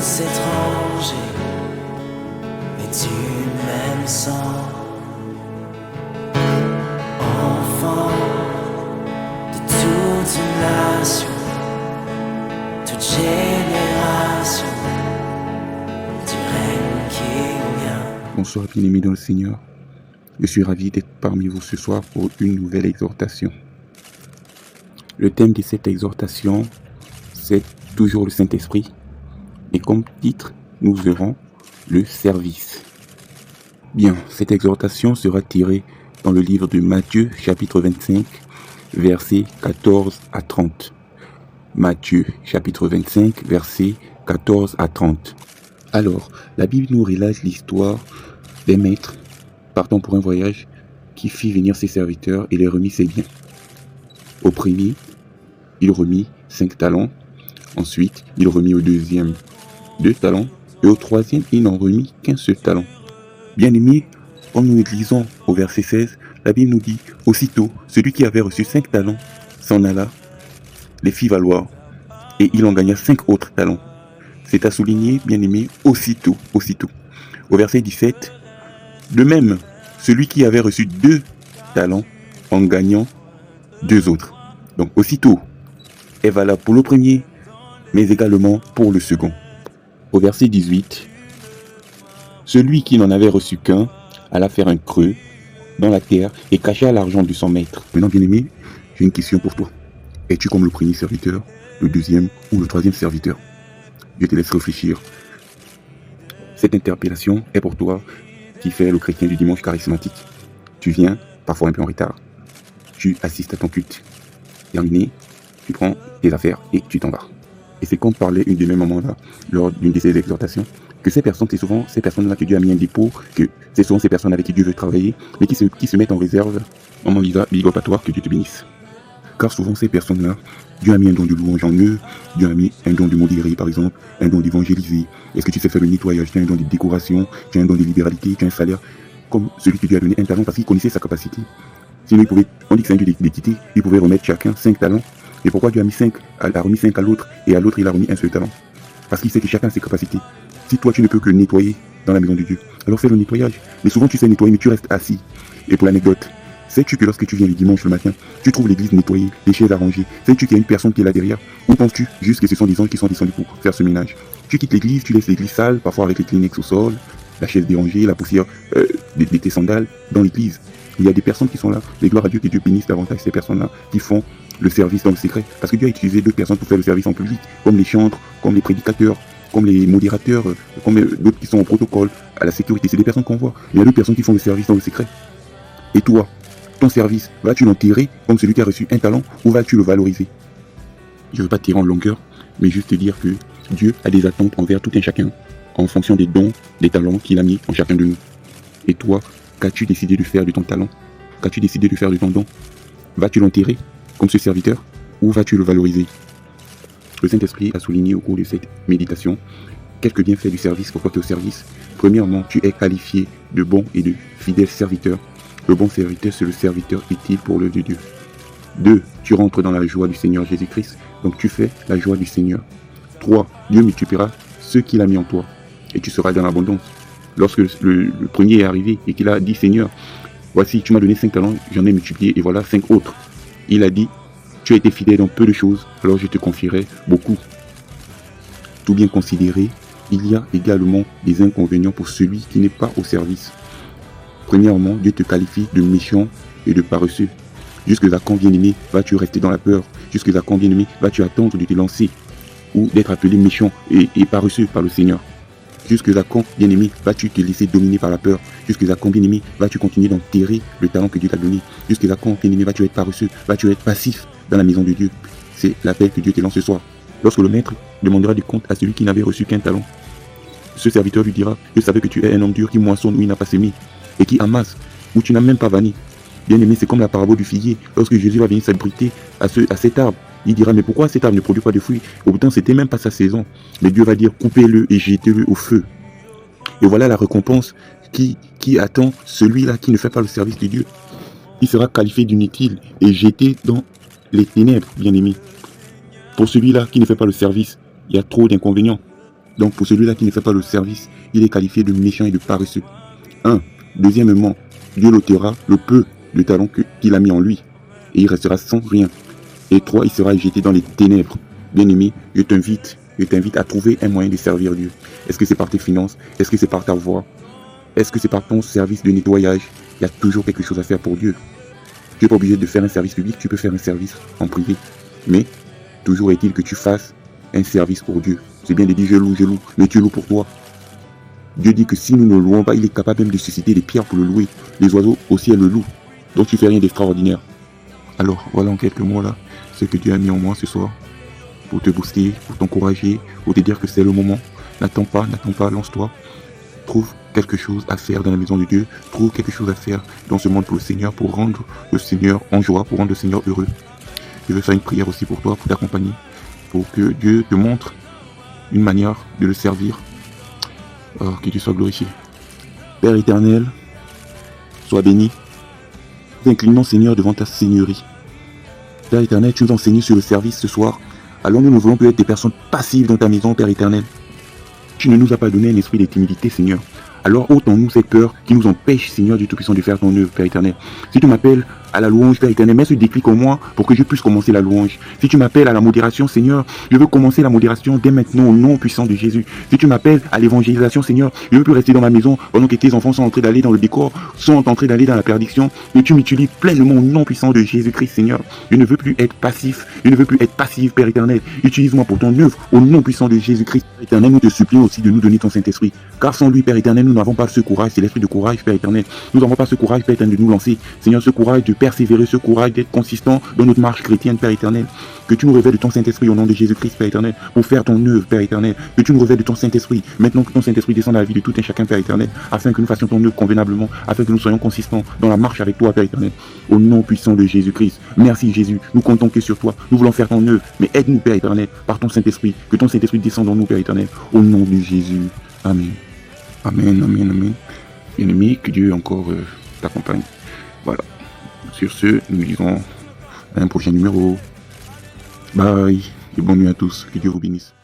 étrangers, mais tu m'aimes sans. Enfant de toute une nation, toute génération, tu règnes qui vient. Bonsoir bien-aimés dans le Seigneur. Je suis ravi d'être parmi vous ce soir pour une nouvelle exhortation. Le thème de cette exhortation, c'est toujours le Saint-Esprit. Et comme titre, nous verrons le service. Bien, cette exhortation sera tirée dans le livre de Matthieu, chapitre 25, versets 14 à 30. Matthieu, chapitre 25, versets 14 à 30. Alors, la Bible nous relate l'histoire des maîtres partant pour un voyage qui fit venir ses serviteurs et les remit ses biens. Au premier, il remit 5 talents. Ensuite, il remit au deuxième 2 talents. Et au troisième, il n'en remit qu'un seul talent. Bien-aimés, comme nous le lisons au verset 16, la Bible nous dit « Aussitôt, celui qui avait reçu 5 talents s'en alla, les fit valoir, et il en gagna 5 autres talents. » C'est à souligner, bien-aimés, aussitôt. Au verset 17, de même, celui qui avait reçu 2 talents en gagnant 2 autres. Donc, aussitôt est valable pour le premier, mais également pour le second. Au verset 18, celui qui n'en avait reçu qu'un alla faire un creux dans la terre et cacha l'argent de son maître. Maintenant, bien-aimé, j'ai une question pour toi. Es-tu comme le premier serviteur, le deuxième ou le troisième serviteur? Je te laisse réfléchir. Cette interpellation est pour toi qui fais le chrétien du dimanche charismatique. Tu viens, parfois un peu en retard. Tu assistes à ton culte. Terminé, tu prends tes affaires et tu t'en vas. Et c'est comme parlait une de mes mamans-là, lors d'une de ces exhortations, que ces personnes, c'est souvent ces personnes-là que Dieu a mis un dépôt, que c'est souvent ces personnes avec qui Dieu veut travailler, mais qui se mettent en réserve. Maman Lisa, big up à toi, que Dieu te bénisse. Car souvent ces personnes-là, Dieu a mis un don de louange en eux, Dieu a mis un don de modérer par exemple, un don d'évangéliser. Est-ce que tu sais faire le nettoyage? Tu as un don de décoration, tu as un don de libéralité, tu as un salaire comme celui que Dieu a donné un talent parce qu'il connaissait sa capacité. Sinon on dit que c'est un Dieu d'équité, il pouvait remettre chacun 5 talents. Et pourquoi Dieu a remis 5 à l'autre et à l'autre il a remis un seul talent? Parce qu'il sait que chacun a ses capacités. Si toi tu ne peux que nettoyer dans la maison de Dieu, alors fais le nettoyage. Mais souvent tu sais nettoyer mais tu restes assis. Et pour l'anecdote, sais-tu que lorsque tu viens le dimanche le matin, tu trouves l'église nettoyée, les chaises arrangées? Sais-tu qu'il y a une personne qui est là derrière? Ou penses-tu juste que ce sont des anges qui sont descendus pour faire ce ménage? Tu quittes l'église, tu laisses l'église sale, parfois avec les Kleenex au sol, la chaise dérangée, la poussière de tes sandales dans l'église. Il y a des personnes qui sont là, et gloire à Dieu que Dieu bénisse davantage ces personnes-là qui font le service dans le secret. Parce que Dieu a utilisé d'autres personnes pour faire le service en public, comme les chantres, comme les prédicateurs, comme les modérateurs, comme d'autres qui sont au protocole, à la sécurité. C'est des personnes qu'on voit. Il y a d'autres personnes qui font le service dans le secret. Et toi, ton service, vas-tu l'enterrer comme celui qui a reçu un talent ou vas-tu le valoriser? Je ne veux pas tirer en longueur, mais juste te dire que Dieu a des attentes envers tout un chacun, en fonction des dons, des talents qu'il a mis en chacun de nous. Et toi, qu'as-tu décidé de faire de ton talent? Qu'as-tu décidé de faire de ton don? Vas-tu l'enterrer comme ce serviteur ou vas-tu le valoriser? Le Saint-Esprit a souligné au cours de cette méditation quelques bienfaits du service pour toi qui es au service. Premièrement, tu es qualifié de bon et de fidèle serviteur. Le bon serviteur, c'est le serviteur utile pour l'œuvre de Dieu. 2. Tu rentres dans la joie du Seigneur Jésus-Christ, donc tu fais la joie du Seigneur. 3. Dieu multipliera ce qu'il a mis en toi et tu seras dans l'abondance. Lorsque le premier est arrivé et qu'il a dit « Seigneur, voici, tu m'as donné 5 talents, j'en ai multiplié et voilà 5 autres. » Il a dit « Tu as été fidèle dans peu de choses, alors je te confierai beaucoup. » Tout bien considéré, il y a également des inconvénients pour celui qui n'est pas au service. Premièrement, Dieu te qualifie de méchant et de paresseux. Jusque-là, quand bien-aimé, vas-tu rester dans la peur? Jusque-là, quand bien-aimé, vas-tu attendre de te lancer ou d'être appelé méchant et paresseux par le Seigneur? Jusque-là, quand bien-aimé, vas-tu te laisser dominer par la peur? Jusque-là, quand bien-aimé, vas-tu continuer d'enterrer le talent que Dieu t'a donné? Jusque-là, quand bien-aimé, vas-tu être paresseux? Vas-tu être passif dans la maison de Dieu? C'est l'appel que Dieu te lance ce soir. Lorsque le maître demandera du compte à celui qui n'avait reçu qu'un talent, ce serviteur lui dira « Je savais que tu es un homme dur qui moissonne où il n'a pas semé et qui amasse où tu n'as même pas vanné. » Bien-aimé, c'est comme la parabole du figuier. Lorsque Jésus va venir s'abriter à cet arbre, il dira « Mais pourquoi cet arbre ne produit pas de fruits? » Pourtant, c'était même pas sa saison. Mais Dieu va dire « Coupez-le et jetez-le au feu. » Et voilà la récompense qui attend celui-là qui ne fait pas le service de Dieu. Il sera qualifié d'inutile et jeté dans les ténèbres, bien-aimé. Pour celui-là qui ne fait pas le service, il y a trop d'inconvénients. Donc pour celui-là qui ne fait pas le service, il est qualifié de méchant et de paresseux. 1. Deuxièmement, Dieu l'ôtera le peu de talent qu'il a mis en lui, et il restera sans rien. Et 3, il sera jeté dans les ténèbres. Bien-aimé, je t'invite à trouver un moyen de servir Dieu. Est-ce que c'est par tes finances? Est-ce que c'est par ta voix? Est-ce que c'est par ton service de nettoyage? Il y a toujours quelque chose à faire pour Dieu. Tu n'es pas obligé de faire un service public, tu peux faire un service en privé. Mais toujours est-il que tu fasses un service pour Dieu. C'est bien de dire je loue, mais tu loues pour toi. Dieu dit que si nous ne louons pas, il est capable même de susciter des pierres pour le louer. Les oiseaux aussi, elles le louent. Donc tu fais rien d'extraordinaire. Alors voilà en quelques mots là, ce que Dieu a mis en moi ce soir. Pour te booster, pour t'encourager, pour te dire que c'est le moment. N'attends pas, lance-toi. Trouve quelque chose à faire dans la maison de Dieu. Trouve quelque chose à faire dans ce monde pour le Seigneur, pour rendre le Seigneur en joie, pour rendre le Seigneur heureux. Je veux faire une prière aussi pour toi, pour t'accompagner, pour que Dieu te montre une manière de le servir. Oh, que Dieu soit glorifié. Père éternel, sois béni. Nous inclinons, Seigneur, devant ta seigneurie. Père éternel, tu nous enseignes sur le service ce soir. Alors nous ne voulons plus être des personnes passives dans ta maison, Père éternel. Tu ne nous as pas donné un esprit de timidité, Seigneur. Alors ôte en nous cette peur qui nous empêche, Seigneur Dieu Tout-Puissant, de faire ton œuvre, Père éternel. Si tu m'appelles à la louange, Père éternel, mets ce déclic en moi pour que je puisse commencer la louange. Si tu m'appelles à la modération, Seigneur, je veux commencer la modération dès maintenant au nom puissant de Jésus. Si tu m'appelles à l'évangélisation, Seigneur, je veux plus rester dans ma maison pendant que tes enfants sont en train d'aller dans le décor, sont en train d'aller dans la perdition, mais tu m'utilises pleinement au nom puissant de Jésus-Christ, Seigneur. Je ne veux plus être passif, je ne veux plus être passif, Père éternel. Utilise-moi pour ton œuvre au nom puissant de Jésus-Christ, Père éternel. Nous te supplions aussi de nous donner ton Saint-Esprit, car sans lui, Père éternel, nous n'avons pas ce courage, c'est l'esprit de courage, Père éternel. Nous n'avons pas ce courage, Père éternel, de nous lancer, Seigneur, ce courage de persévérer, ce courage d'être consistant dans notre marche chrétienne, Père éternel. Que tu nous révèles de ton Saint-Esprit au nom de Jésus-Christ, Père éternel, pour faire ton œuvre, Père éternel. Que tu nous révèles de ton Saint-Esprit, maintenant que ton Saint-Esprit descend dans la vie de tout un chacun, Père éternel, afin que nous fassions ton œuvre convenablement, afin que nous soyons consistants dans la marche avec toi, Père éternel. Au nom puissant de Jésus-Christ. Merci Jésus, nous comptons que sur toi. Nous voulons faire ton œuvre, mais aide-nous, Père éternel, par ton Saint-Esprit. Que ton Saint-Esprit descende en nous, Père éternel. Au nom de Jésus. Amen. Amen, amen, amen. Bien-aimé, que Dieu encore t'accompagne. Voilà. Sur ce, nous disons à un prochain numéro. Bye. Et bonne nuit à tous. Que Dieu vous bénisse.